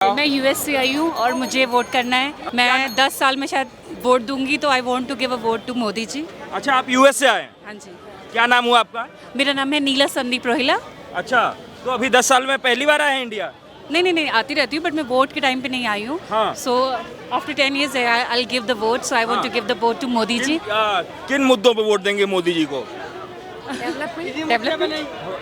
बताओ। मैं यूएस से आई हूँ और मुझे वोट करना है। मैं 10 साल में शायद वोट दूंगी, तो I want to give a vote to Modi ji. अच्छा, आप यूएस से आए हैं। हाँ जी, क्या नाम हुआ आपका? मेरा नाम है नीला संदीप रोहिला। अच्छा, तो अभी 10 साल में पहली बार आए हैं इंडिया? नहीं, आती रहती हूँ, बट मैं वोट के टाइम पे नहीं आई हूँ। हाँ। So after 10 years I give the vote, so I want to give the vote to Modi ji. किन मुद्दों पे वोट देंगे मोदी जी को? डेवलपमेंट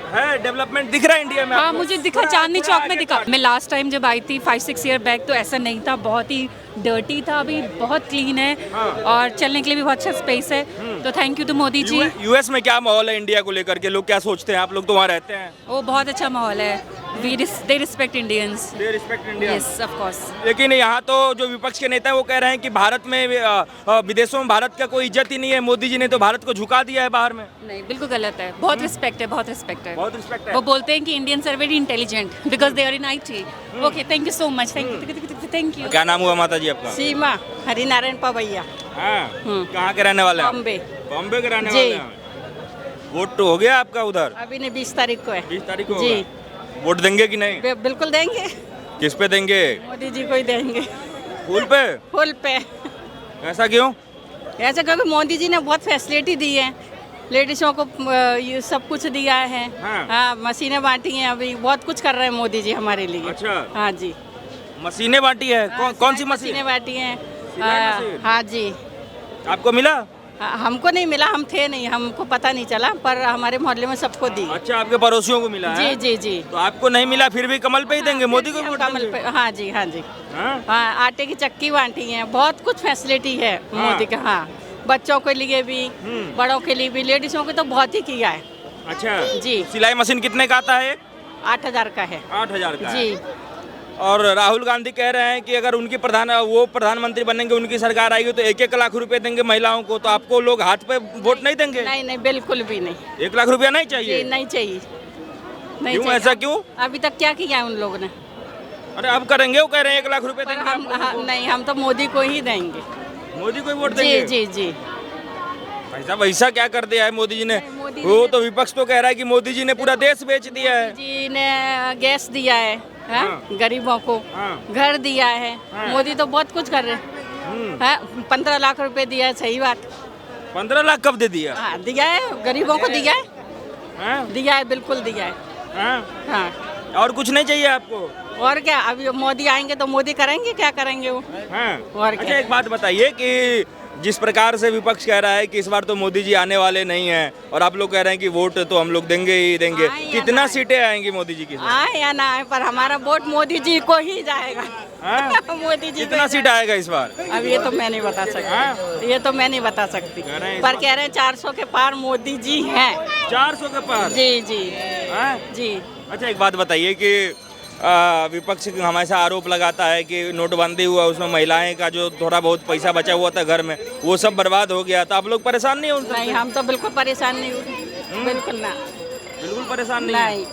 है, डेवलपमेंट दिख रहा है इंडिया में हाँ, आपको? मुझे दिखा, चांदनी चौक में दिखा। मैं लास्ट टाइम जब आई थी 5-6 ईयर बैक, तो ऐसा नहीं था, बहुत ही डर्टी था। अभी बहुत क्लीन है और चलने के लिए भी बहुत अच्छा स्पेस है। तो thank you to Modi ji. US में क्या माहौल है इंडिया को लेकर के? लोग क्या सोचते हैं? आप लोग तो वहाँ रहते हैं। वो बहुत अच्छा माहौल है। They respect Indians. They respect India. Yes, of course. लेकिन यहाँ तो जो विपक्ष के नेता है वो कह रहे हैं कि भारत में विदेशों में भारत का कोई इज्जत ही नहीं है। मोदी जी ने तो भारत को झुका दिया है बाहर में। नहीं, बिल्कुल गलत है। बहुत रिस्पेक्ट है, बहुत रिस्पेक्ट है। बहुत रिस्पेक्ट है। वो बोलते हैं कि Indians are very intelligent because they are in IT। Okay, thank you so much. Thank you. क्या नाम हुआ माता जी आपका? सीमा हरिनारायण पवैया, हाँ, कहाँ के रहने वाले हैं? बॉम्बे। बॉम्बे के रहने जी। वाले हैं। वोट तो हो गया आपका उधर? अभी ने 20 तारीख को है। 20 तारीख को जी। होगा। वोट देंगे कि नहीं? बिल्कुल देंगे, किस पे देंगे? मोदी जी को ही देंगे। फूल पे? फुल पे। ऐसा क्यों? ऐसा क्योंकि मोदी जी ने बहुत फैसिलिटी दी है, लेडीज़ों को ये सब कुछ दिया है। हाँ, मशीनें बांटी हैं, अभी बहुत कुछ कर रहे हैं मोदी जी हमारे लिए। अच्छा। हाँ जी। मशीनें बांटी है? कौन सी मशीन? मशीनें बांटी हैं। सिलाई मशीन? हाँ जी। आपको मिला? हमको नहीं मिला, हम थे नहीं, हमको पता नहीं चला, पर हमारे मोहल्ले में सबको दी। अच्छा, आपके पड़ोसियों को मिला है? जी जी जी। तो आपको नहीं मिला, फिर भी कमल पे ही देंगे? मोदी को वोट कमल देंगे? पे। हाँ जी, हाँ जी। हाँ? हाँ, आटे की चक्की बांटी है, बहुत कुछ फैसिलिटी है मोदी का। हाँ, बच्चों के लिए भी, बड़ों के लिए भी, लेडीज़ों को तो बहुत ही किया है। अच्छा जी। सिलाई मशीन कितने का आता है? 8,000 का है। 8,000 का है। जी। और राहुल गांधी कह रहे हैं कि अगर उनकी प्रधानमंत्री बनेंगे, उनकी सरकार आएगी तो 1-1 लाख रुपए देंगे महिलाओं को। तो आपको लोग हाथ पे वोट नहीं देंगे? नहीं नहीं, बिल्कुल भी नहीं। 1 लाख रुपया नहीं चाहिए? जी, नहीं चाहिए। नहीं क्यों, चाहिए। ऐसा क्यों? अभी तक क्या किया है उन लोगों ने? अरे अब करेंगे, वो कह रहे हैं 1 लाख रुपए पर देंगे हम आप लोगों नहीं, हम तो मोदी को ही देंगे। को। मोदी को ही वोट जी देंगे? जी जी। ऐसा क्या कर दिया है मोदी जी ने? मोदी वो तो विपक्ष तो कह रहा है कि मोदी जी ने पूरा देश बेच दिया है। जी ने गैस दिया है, हाँ। गरीबों को हाँ। घर दिया है। हाँ। मोदी तो बहुत कुछ कर रहे हैं। 15 लाख रुपए दिया है, सही बात। 15 लाख कब दे दिया? हाँ, दिया है, गरीबों को दिया है। हाँ? दिया है, बिल्कुल दिया है। हाँ? हाँ। और कुछ नहीं चाहिए आपको? और क्या, अभी मोदी आएंगे तो मोदी करेंगे, क्या करेंगे वो? हाँ। और अच्छा, क्या? एक बात बताइए कि जिस प्रकार से विपक्ष कह रहा है कि इस बार तो मोदी जी आने वाले नहीं हैं, और आप लोग कह रहे हैं कि वोट तो हम लोग देंगे ही देंगे, आए या कितना ना आए। सीटें आएंगी मोदी जी की? आए या ना आए, पर हमारा वोट मोदी जी को ही जाएगा। हाँ? मोदी जी को कितना ही सीट जाएगा। आएगा इस बार? अब ये तो मैं नहीं बता सकती, ये तो मैं नहीं बता सकती, कह रहे हैं इस पर बार- कह रहे हैं 400 के पार मोदी जी हैं। 400 के पार? जी जी हाँ? जी। अच्छा, एक बात बताइए कि विपक्ष हमेशा आरोप लगाता है कि नोटबंदी हुआ, उसमें महिलाएं का जो थोड़ा बहुत पैसा बचा हुआ था घर में, वो सब बर्बाद हो गया। तो आप लोग परेशान नहीं हो उनसे? नहीं, हम तो बिल्कुल परेशान नहीं हुए, बिल्कुल ना। बिल्कुल परेशान नहीं है? नहीं।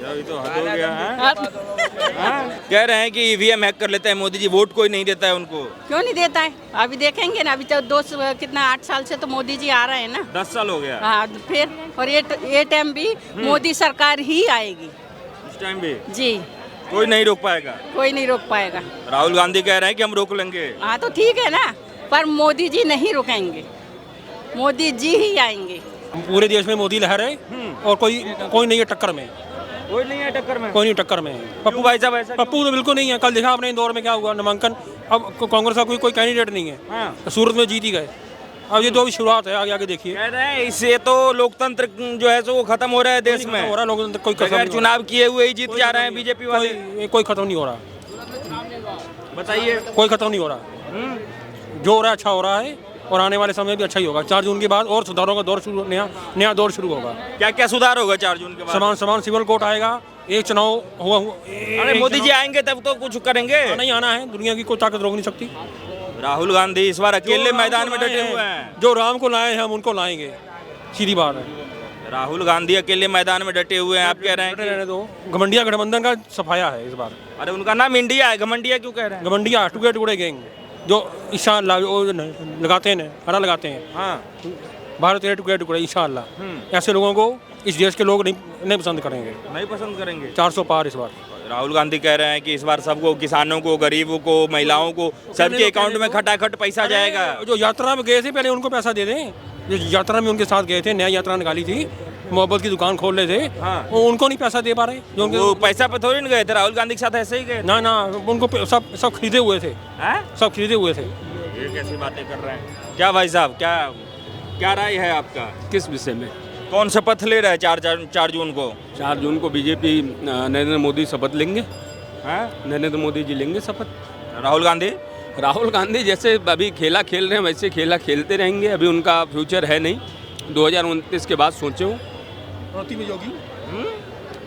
अभी तो हद हो गया है। अब हाँ? कह रहे हैं कि ईवीएम हैक कर लेते हैं मोदी जी, वोट कोई नहीं देता है उनको। क्यों नहीं देता है? अभी देखेंगे ना, अभी तो कितना 8 साल से तो मोदी जी आ रहे हैं ना। 10 साल हो गया हाँ, फिर और ये टाइम भी मोदी सरकार ही आएगी। इस टाइम भी जी, कोई नहीं रोक पाएगा। कोई नहीं रोक पाएगा। राहुल गांधी कह रहे हैं कि हम रोक लेंगे। हाँ, तो ठीक है ना, पर मोदी जी नहीं रुकेंगे, मोदी जी ही आएंगे। पूरे देश में मोदी लहर है और कोई नहीं है टक्कर में। कोई नहीं है टक्कर में? कोई नहीं टक्कर में। पप्पू भाई साहब ऐसा पप्पू तो बिल्कुल नहीं है। कल देखा आपने इंदौर में क्या हुआ, नामांकन। अब कांग्रेस का कोई कैंडिडेट नहीं है। हाँ। तो सूरत में जीत ही गए। अब ये तो अभी शुरुआत है, आगे आगे देखिए। कह रहे हैं इससे तो लोकतंत्र जो है सो वो खत्म हो रहा है देश में। हो रहा लोग कोई खत्म बगैर नहीं हो चुनाव किए हुए ही जीत रहा। जा रहे हैं बीजेपी वाले। कोई खत्म नहीं हो रहा, बताइए। कोई खत्म नहीं हो रहा। जो हो रहा है अच्छा हो रहा है, और आने वाले समय भी अच्छा ही होगा। 4 जून के बाद और सुधारों का दौर शुरू, नया दौर शुरू होगा। क्या क्या सुधार होगा 4 जून के बाद? समान सिविल कोड आएगा। एक चुनाव हुआ अरे मोदी जी आएंगे तब तो कुछ करेंगे। नहीं आना है, दुनिया की कोई ताकत रोक नहीं सकती। राहुल गांधी इस बार अकेले जो मैदान राम में को डटे लाए हुए हैं, हैं। जो राम को लाए हैं हम उनको लाएंगे, सीधी बात है। राहुल गांधी अकेले मैदान में डटे हुए हैं, आप कह रहे हैं डटे कि... रहने दो। घमंडिया गठबंधन का सफाया है इस बार। अरे उनका नाम इंडिया है, घमंडिया क्यों कह रहे हैं? घमंडिया टुकड़े टुकड़े गैंग, जो इंशाअल्लाह लगाते हैं, हरा लगाते हैं। हाँ। भारत के टुकड़े टुकड़े इंशाअल्लाह। ऐसे लोगों को इस देश के लोग नहीं पसंद करेंगे। नहीं पसंद करेंगे। 400 पार इस बार। राहुल गांधी कह रहे हैं कि इस बार सबको, किसानों को, गरीबों को, महिलाओं को, सबके अकाउंट में खटाखट पैसा जाएगा। जो यात्रा में गए थे पहले उनको पैसा दे दें, जो यात्रा में उनके साथ गए थे, नया यात्रा निकाली थी, मोहब्बत की दुकान खोल रहे थे, वो उनको नहीं पैसा दे पा रहे। जो उनके वो पैसा पे थोड़ी नहीं गए थे, राहुल गांधी के साथ ऐसे ही गए थे। ना उनको सब खरीदे हुए थे, सब खरीदे हुए थे। ये कैसी बातें कर रहे हैं? क्या भाई साहब, क्या राय है आपका? किस विषय में? कौन शपथ ले रहा है 4 जून को? 4 जून को बीजेपी नरेंद्र मोदी शपथ लेंगे। हैं? नरेंद्र मोदी जी लेंगे शपथ। राहुल गांधी? राहुल गांधी जैसे अभी खेला खेल रहे हैं वैसे खेला खेलते रहेंगे। अभी उनका फ्यूचर है नहीं, 2029 के बाद सोचे हो।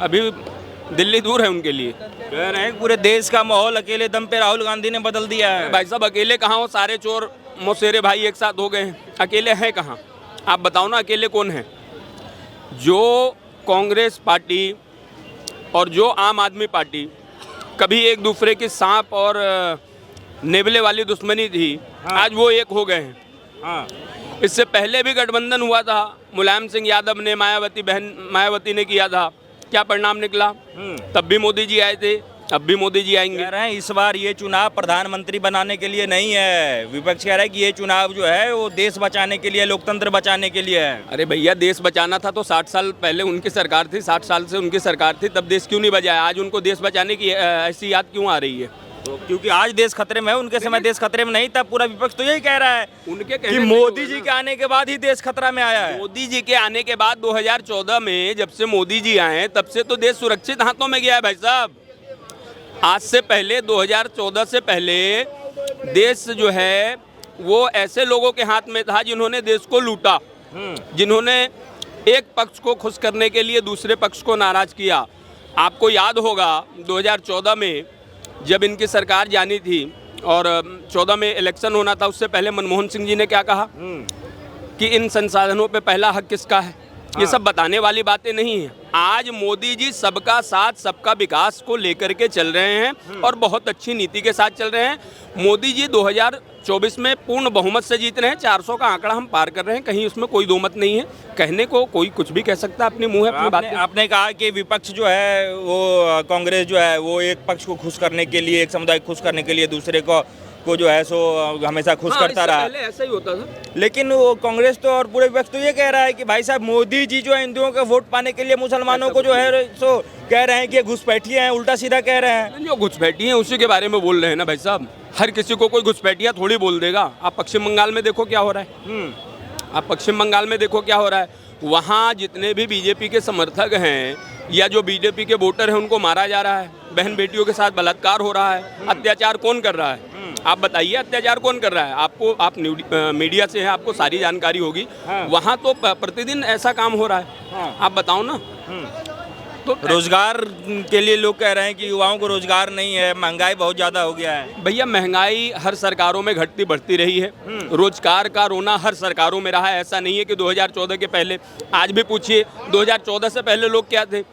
अभी दिल्ली दूर है उनके लिए। कह रहे हैं पूरे देश का माहौल अकेले दम पे राहुल गांधी ने बदल दिया है। भाई साहब अकेले कहाँ हो, सारे चोर मौसेरे भाई एक साथ हो गए हैं, अकेले हैं कहाँ? आप बताओ ना, अकेले कौन है? जो कांग्रेस पार्टी और जो आम आदमी पार्टी कभी एक दूसरे की सांप और नेवले वाली दुश्मनी थी, आज वो एक हो गए हैं। हाँ। इससे पहले भी गठबंधन हुआ था, मुलायम सिंह यादव ने, मायावती ने किया था, क्या परिणाम निकला? तब भी मोदी जी आए थे, अब भी मोदी जी आएंगे। कह रहे हैं इस बार ये चुनाव प्रधानमंत्री बनाने के लिए नहीं है। विपक्ष कह रहा है कि ये चुनाव जो है वो देश बचाने के लिए, लोकतंत्र बचाने के लिए है। अरे भैया, देश बचाना था तो 60 साल पहले उनकी सरकार थी, 60 साल से उनकी सरकार थी, तब देश क्यों नहीं बचाया? आज उनको देश बचाने की ऐसी याद क्यों आ रही है? तो क्योंकि आज देश खतरे में है, उनके समय देश खतरे में नहीं था। पूरा विपक्ष तो यही कह रहा है उनके कि मोदी जी के आने के बाद ही देश खतरा में आया है। मोदी जी के आने के बाद 2014 में जब से मोदी जी आए तब से तो देश सुरक्षित हाथों में गया है भाई साहब। आज से पहले 2014 से पहले देश जो है वो ऐसे लोगों के हाथ में था जिन्होंने देश को लूटा, जिन्होंने एक पक्ष को खुश करने के लिए दूसरे पक्ष को नाराज किया। आपको याद होगा 2014 में जब इनकी सरकार जानी थी और 14 में इलेक्शन होना था, उससे पहले मनमोहन सिंह जी ने क्या कहा कि इन संसाधनों पे पहला हक किसका है? ये सब बताने वाली बातें नहीं हैं। आज मोदी जी सबका साथ सबका विकास को लेकर के चल रहे हैं और बहुत अच्छी नीति के साथ चल रहे हैं। मोदी जी 2024 में पूर्ण बहुमत से जीत रहे हैं, 400 का आंकड़ा हम पार कर रहे हैं, कहीं उसमें कोई दो मत नहीं है। कहने को कोई कुछ भी कह सकता है, अपनी मुंह है अपनी बात। आपने कहा कि विपक्ष जो है वो कांग्रेस जो है वो एक पक्ष को खुश करने के लिए, एक समुदाय को खुश करने के लिए दूसरे को जो है सो हमेशा खुश करता रहा। पहले ऐसा ही होता था। लेकिन वो कांग्रेस तो और पूरे विपक्ष तो ये कह रहा है कि भाई साहब मोदी जी जो है हिंदुओं का वोट पाने के लिए मुसलमानों को जो है सो कह रहे हैं कि घुसपैठिए हैं, उल्टा सीधा कह रहे हैं। जो घुसपैठी हैं उसी के बारे में बोल रहे हैं ना भाई साहब। हर किसी को कोई घुसपैठिया थोड़ी बोल देगा। आप पश्चिम बंगाल में देखो क्या हो रहा है, आप पश्चिम बंगाल में देखो क्या हो रहा है। वहाँ जितने भी बीजेपी के समर्थक हैं या जो बीजेपी के वोटर हैं उनको मारा जा रहा है, बहन बेटियों के साथ बलात्कार हो रहा है। अत्याचार कौन कर रहा है? आप बताइए, अत्याचार कौन कर रहा है? आपको, आप मीडिया से हैं, आपको सारी जानकारी होगी। वहाँ तो प्रतिदिन ऐसा काम हो रहा है। आप बताओ ना। तो रोजगार के लिए लोग कह रहे हैं कि युवाओं को रोजगार नहीं है, महंगाई बहुत ज्यादा हो गया है। भैया, महंगाई हर सरकारों में घटती बढ़ती रही है, रोजगार का रोना हर सरकारों में रहा है। ऐसा नहीं है कि 2014 के पहले। आज भी पूछिए 2014 से पहले लोग क्या थे।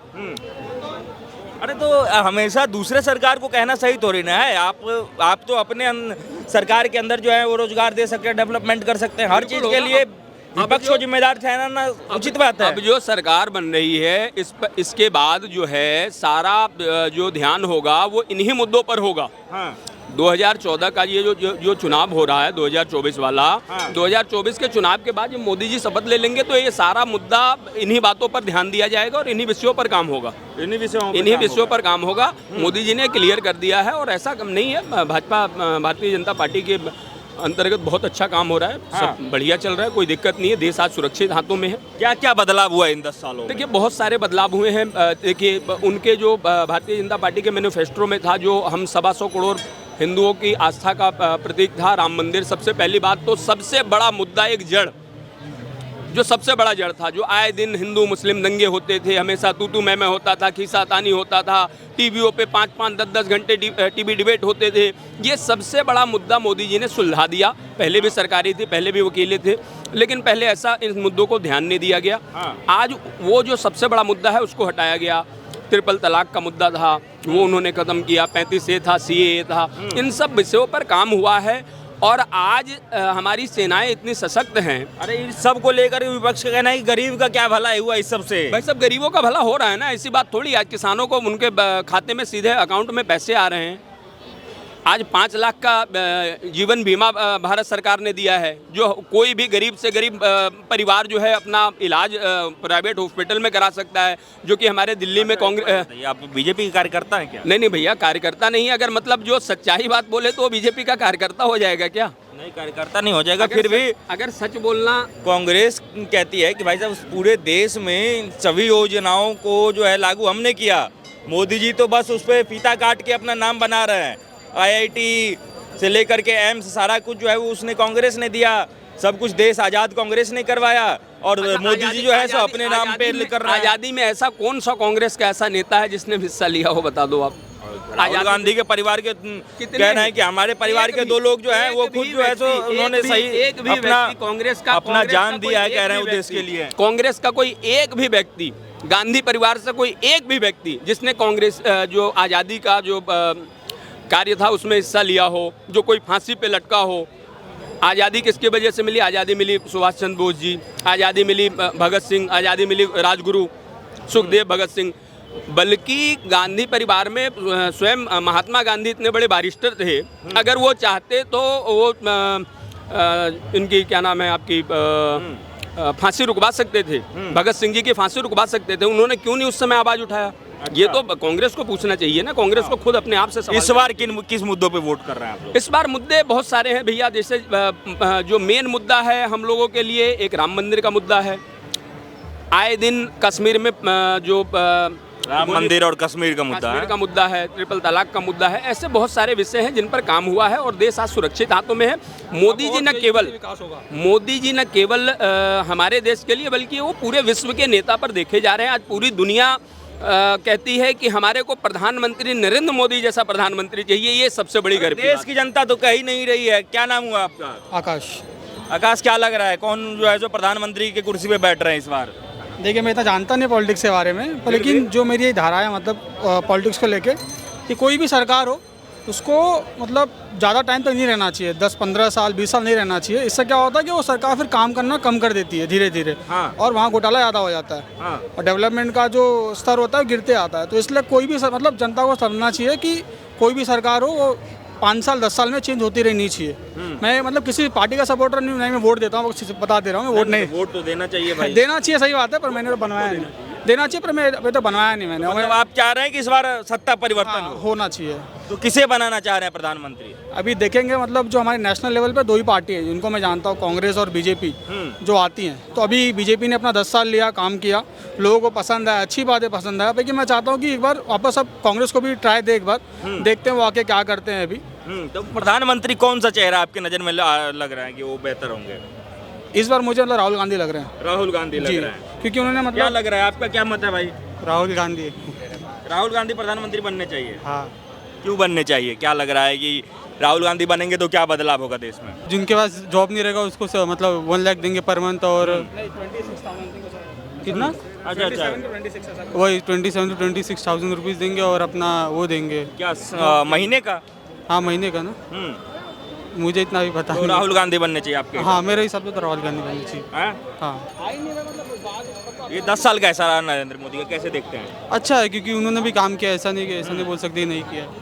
अरे तो हमेशा दूसरे सरकार को कहना सही थोड़ी ना है। आप तो अपने सरकार के अंदर जो है वो रोजगार दे सकते हैं, डेवलपमेंट कर सकते हैं। हर चीज के लिए विपक्ष को जिम्मेदार ठहराना उचित बात है। अब जो सरकार बन रही है इसके बाद जो है सारा जो ध्यान होगा वो इन्हीं मुद्दों पर होगा। 2014 का ये जो चुनाव हो रहा है 2024 वाला, 2024 के चुनाव के बाद जब मोदी जी शपथ ले लेंगे तो ये सारा मुद्दा इन्हीं बातों पर ध्यान दिया जाएगा और इन्हीं विषयों पर काम होगा। इन्हीं विषयों पर काम होगा। मोदी जी ने क्लियर कर दिया है और ऐसा कम नहीं है। भाजपा, भारतीय जनता पार्टी के अंतर्गत बहुत अच्छा काम हो रहा है। सब बढ़िया चल रहा है, कोई दिक्कत नहीं है। देश आज सुरक्षित हाथों में है। क्या क्या बदलाव हुआ इन 10 सालों में? देखिए, बहुत सारे बदलाव हुए हैं। देखिए, उनके जो भारतीय जनता पार्टी के मैनिफेस्टो में था, जो हम 125 करोड़ हिंदुओं की आस्था का प्रतीक था राम मंदिर। सबसे पहली बात तो सबसे बड़ा मुद्दा, एक जड़, जो सबसे बड़ा जड़ था, जो आए दिन हिंदू मुस्लिम दंगे होते थे, हमेशा तू मैं होता था, खींचातानी होता था, टीवीओ पे 5-5, 10-10 घंटे टीवी डिबेट होते थे। ये सबसे बड़ा मुद्दा मोदी जी ने सुलझा दिया। पहले भी सरकारी थी, पहले भी वकीले थे, लेकिन पहले ऐसा इन मुद्दों को ध्यान नहीं दिया गया। आज वो जो सबसे बड़ा मुद्दा है उसको हटाया गया। ट्रिपल तलाक का मुद्दा था, वो उन्होंने खत्म किया। 35A था, CAA था। इन सब विषयों पर काम हुआ है और आज हमारी सेनाएं इतनी सशक्त हैं। अरे इन सब को लेकर विपक्ष का कहना है कि गरीब का क्या भला हुआ इस सब से। भाई सब गरीबों का भला हो रहा है ना, ऐसी बात थोड़ी। आज किसानों को उनके खाते में सीधे अकाउंट में पैसे आ रहे हैं। आज 5 लाख का जीवन बीमा भारत सरकार ने दिया है, जो कोई भी गरीब से गरीब परिवार जो है अपना इलाज प्राइवेट हॉस्पिटल में करा सकता है, जो कि हमारे दिल्ली में कांग्रेस। आप बीजेपी के कार्यकर्ता हैं क्या? नहीं भैया, कार्यकर्ता नहीं। अगर मतलब जो सच्चाई बात बोले तो वो बीजेपी का कार्यकर्ता हो जाएगा क्या? नहीं, कार्यकर्ता नहीं हो जाएगा। फिर भी अगर सच बोलना, कांग्रेस कहती है कि भाई साहब पूरे देश में सभी योजनाओं को जो है लागू हमने किया, मोदी जी तो बस उस पर फीता काट के अपना नाम बना रहे हैं। आईआईटी से लेकर के एम्स सारा कुछ जो है वो उसने कांग्रेस ने दिया, सब कुछ देश आज़ाद कांग्रेस ने करवाया, और मोदी जी जो है सो अपने नाम पे कर रहे हैं। आज़ादी में ऐसा कौन सा कांग्रेस का ऐसा नेता है जिसने हिस्सा लिया हो, बता दो आप। राहुल गांधी के परिवार के कहना है कि हमारे परिवार के 2 लोग जो हैं वो खुद जो है सो उन्होंने सही अपना कांग्रेस का अपना जान दिया है, कह रहे हैं देश के लिए। कांग्रेस का कोई एक भी व्यक्ति, गांधी परिवार से कोई एक भी व्यक्ति जिसने कांग्रेस जो आज़ादी का जो कार्य था उसमें हिस्सा लिया हो, जो कोई फांसी पे लटका हो। आज़ादी किसकी वजह से मिली? आज़ादी मिली सुभाष चंद्र बोस जी, आज़ादी मिली भगत सिंह, आज़ादी मिली राजगुरु सुखदेव भगत सिंह। बल्कि गांधी परिवार में स्वयं महात्मा गांधी इतने बड़े बैरिस्टर थे, अगर वो चाहते तो वो इनकी क्या नाम है आपकी फांसी रुकवा सकते थे, भगत सिंह जी की फांसी रुकवा सकते थे। उन्होंने क्यों नहीं उस समय आवाज़ उठाया? ये तो कांग्रेस को पूछना चाहिए ना, कांग्रेस को खुद अपने आप से सवाल। इस बार किस मुद्दों पे वोट कर रहे हैं आप लोग? इस बार मुद्दे बहुत सारे हैं भैया। जैसे जो मेन मुद्दा है हम लोगों के लिए, एक राम मंदिर का मुद्दा है। आए दिन कश्मीर में जो राम मंदिर और कश्मीर का मुद्दा है, ट्रिपल तलाक का मुद्दा है। ऐसे बहुत सारे विषय हैं जिन पर काम हुआ है और देश आज सुरक्षित हाथों में है। मोदी जी न केवल हमारे देश के लिए बल्कि वो पूरे विश्व के नेता पर देखे जा रहे हैं। आज पूरी दुनिया कहती है कि हमारे को प्रधानमंत्री नरेंद्र मोदी जैसा प्रधानमंत्री चाहिए। ये सबसे बड़ी गर्व की बात है। देश की जनता तो कह ही नहीं रही है। क्या नाम हुआ आपका? आकाश, क्या लग रहा है कौन जो है जो प्रधानमंत्री की कुर्सी पे बैठ रहे हैं इस बार? देखिए, मैं इतना जानता नहीं पॉलिटिक्स के बारे में, पर लेकिन जो मेरी ये धारा है मतलब पॉलिटिक्स को लेके, कि कोई भी सरकार हो उसको मतलब ज़्यादा टाइम तक नहीं रहना चाहिए, 10-15 साल 20 साल नहीं रहना चाहिए। इससे क्या होता है कि वो सरकार फिर काम करना कम कर देती है धीरे धीरे। हाँ। और वहाँ घोटाला ज़्यादा हो जाता है। हाँ। और डेवलपमेंट का जो स्तर होता है गिरते आता है। तो इसलिए कोई भी मतलब जनता को समझना चाहिए कि कोई भी सरकार हो वो 5 साल 10 साल में चेंज होती रहनी चाहिए। मैं मतलब किसी पार्टी का सपोर्टर नहीं, मैं वोट देता हूँ, बता दे रहा हूँ, वोट नहीं। वोट तो देना चाहिए भाई। देना चाहिए, सही बात है, पर मैंने तो बनवाया नहीं। देना चाहिए, पर मैं अभी तो बनवाया नहीं मैंने। मतलब आप चाह रहे हैं कि इस बार सत्ता परिवर्तन हो? होना चाहिए। तो किसे बनाना चाह रहे हैं प्रधानमंत्री? अभी देखेंगे, मतलब जो हमारे नेशनल लेवल पे 2 ही पार्टी है जिनको मैं जानता हूँ, कांग्रेस और बीजेपी जो आती हैं। तो अभी बीजेपी ने अपना 10 साल लिया, काम किया, लोगों को पसंद आया, अच्छी बात है, पसंद आया। लेकिन मैं चाहता हूँ कि एक बार वापस अब कांग्रेस को भी ट्राई दे, एक बार देखते हैं वो आके क्या करते हैं अभी। तो प्रधानमंत्री कौन सा चेहरा आपके नज़र में लग रहा है कि वो बेहतर होंगे? इस बार मुझे मतलब राहुल गांधी लग रहे हैं। राहुल गांधी लग रहा है, क्योंकि उन्होंने क्या मतलब लग रहा है? आपका क्या मत है भाई? राहुल गांधी प्रधानमंत्री बनने चाहिए। हाँ। क्यों बनने चाहिए? क्या लग रहा है कि राहुल गांधी बनेंगे तो क्या बदलाव होगा देश में? जिनके पास जॉब नहीं रहेगा उसको मतलब 1 लाख देंगे पर मंथ, और कितना? अच्छा, वही 27 to 26,000 रुपीज़ देंगे, और अपना वो देंगे क्या महीने का? हाँ, महीने का ना, मुझे इतना भी पता तो नहीं। राहुल गांधी बनने चाहिए आपके? हाँ, मेरे हिसाब से तो राहुल गांधी बननी चाहिए। हाँ। ये 10 साल का ऐसा रहा नरेंद्र मोदी का, कैसे देखते हैं? अच्छा है, क्योंकि उन्होंने भी काम किया, ऐसा नहीं कि ऐसा नहीं बोल सकते नहीं किया।